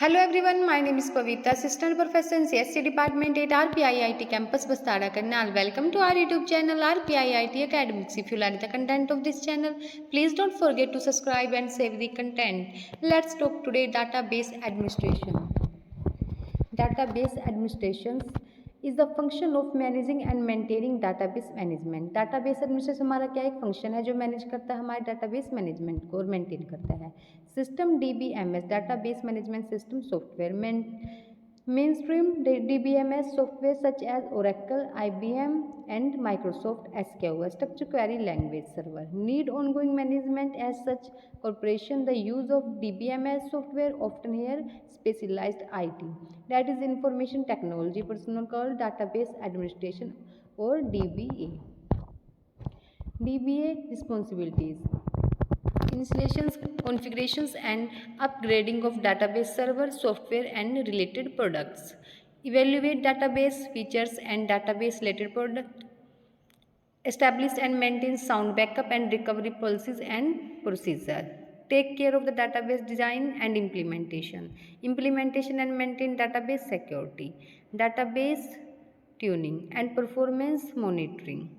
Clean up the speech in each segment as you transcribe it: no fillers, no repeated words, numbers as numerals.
Hello everyone, my name is Pavita, Assistant Professor in CSC Department at RPIIT Campus Bastara Karnal. Welcome to our YouTube channel RPIIT Academics. If you like the content of this channel, please don't forget to subscribe and save the content. Let's talk today database administration. Database administration is the function of managing and maintaining database management. database administration हमारा क्या एक function है जो manage करता है हमारे database management को और मेंटेन करता है. System DBMS database management system software mainstream DBMS software such as Oracle, IBM and Microsoft SQL structure query language server need ongoing management. As such corporation the use of DBMS software often here specialized IT, that is information technology personnel called database administration or DBA. DBA responsibilities: installations, configurations and upgrading of database server software and related products, evaluate database features and database related product, establish and maintain sound backup and recovery policies and procedure, take care of the database design and implementation and maintain database security, database tuning and performance monitoring,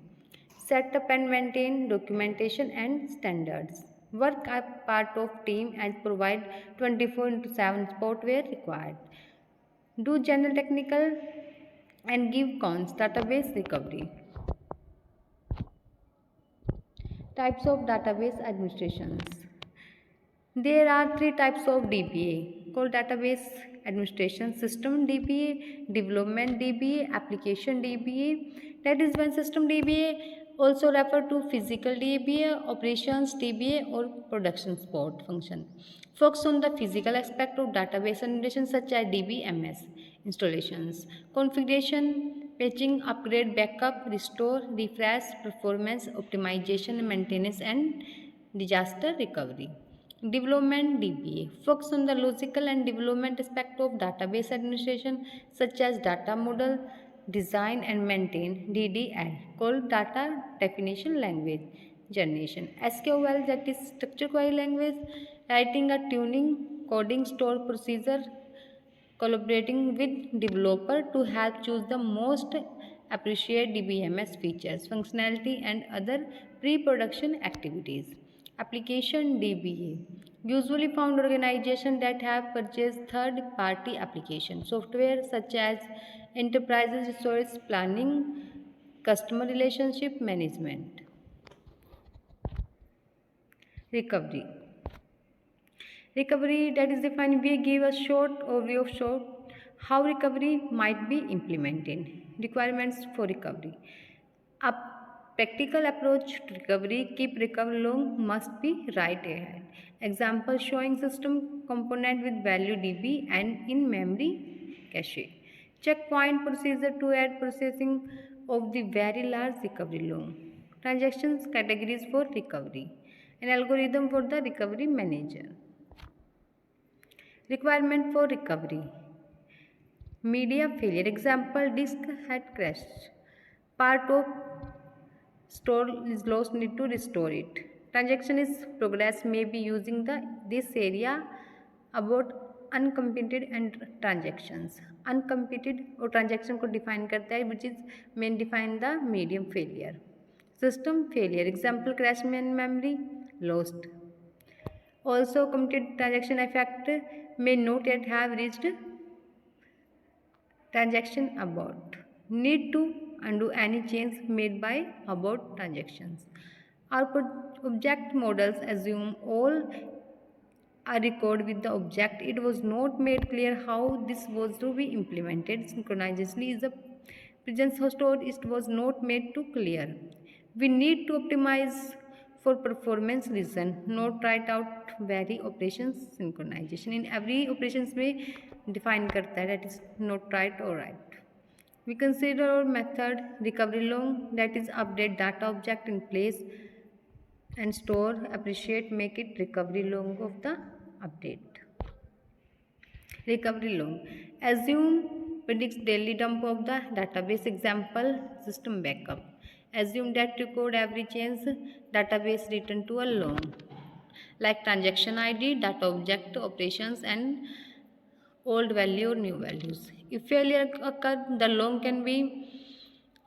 set up and maintain documentation and standards, work as part of team and provide 24/7 support where required, do general technical and give cons database recovery. Types of database administrations. There are three types of DBA called database administration: system DBA, development DBA, application DBA. That is when system DBA also refer to physical DBA, operations DBA or production support function. Focus on the physical aspect of database administration such as DBMS installations, configuration, patching, upgrade, backup, restore, refresh, performance optimization, maintenance and disaster recovery. Development DBA focus on the logical and development aspect of database administration such as data model, design and maintain DDL called data definition language generation. SQL, that is structure query language, writing a tuning, coding, store procedure, collaborating with developer to help choose the most appreciate DBMS features, functionality and other pre-production activities. Application DBA usually found organizations that have purchased third-party application software such as enterprise resource planning, customer relationship management. Recovery, that is defined. We give a short overview of how recovery might be implemented. Requirements for recovery: a practical approach to recovery, keep recovery log must be right ahead. Example showing system component with value DB and in memory cache. Checkpoint procedure to add processing of the very large recovery log. Transactions categories for recovery. An algorithm for the recovery manager. Requirement for recovery: media failure, example disk had crashed, part of store is lost, need to restore it. Transaction is progress, may be using this area about uncompleted and transactions. Uncompleted और transaction को define करता है which is main define the medium failure. System failure, example crash main memory lost. Also completed transaction effect may not yet have reached transaction abort. Need to undo any change made by abort transactions. Our object models assume all are recorded with the object. It was not made clear how this was to be implemented synchronously. Is the presence stored, it was not made too clear. We need to optimize for performance reason, not write out very operations synchronization. In every operations में define करता है, that is not write or write. We consider our method recovery log, that is update data object in place and store, appreciate, make it recovery log of the update. Recovery log assume predicts daily dump of the database, example system backup. Assume that record every change database return to a log like transaction ID, data object, operations and old value or new values. If failure occur, the log can be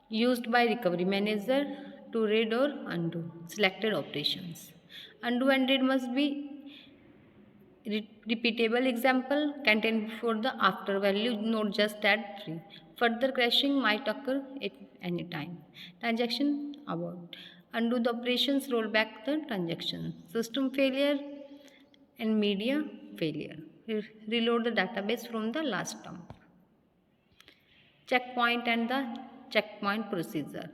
used by recovery manager to read or undo selected operations. Undo and read must be repeatable example contained before the after value, not just at tree. Further crashing might occur at any time. Transaction abort. Undo the operations, roll back the transaction. System failure and media failure. Reload the database from the last term. Checkpoint and the checkpoint procedure.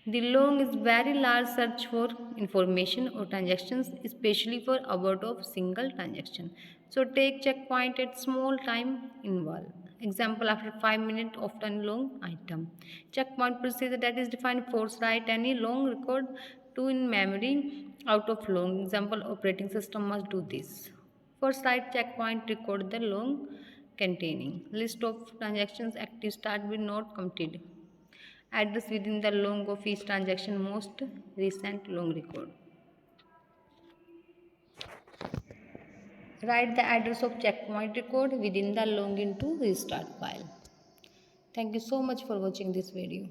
The long is very large search for information or transactions, especially for abort of single transaction. So take checkpoint at small time involved. Example, after 5 minutes, often long item. Checkpoint procedure that is defined force write any long record to in memory out of long. Example, operating system must do this. First write checkpoint record the long containing list of transactions active start with not completed. Address within the long of each transaction most recent long record. Write the address of checkpoint record within the long into restart file. Thank you so much for watching this video.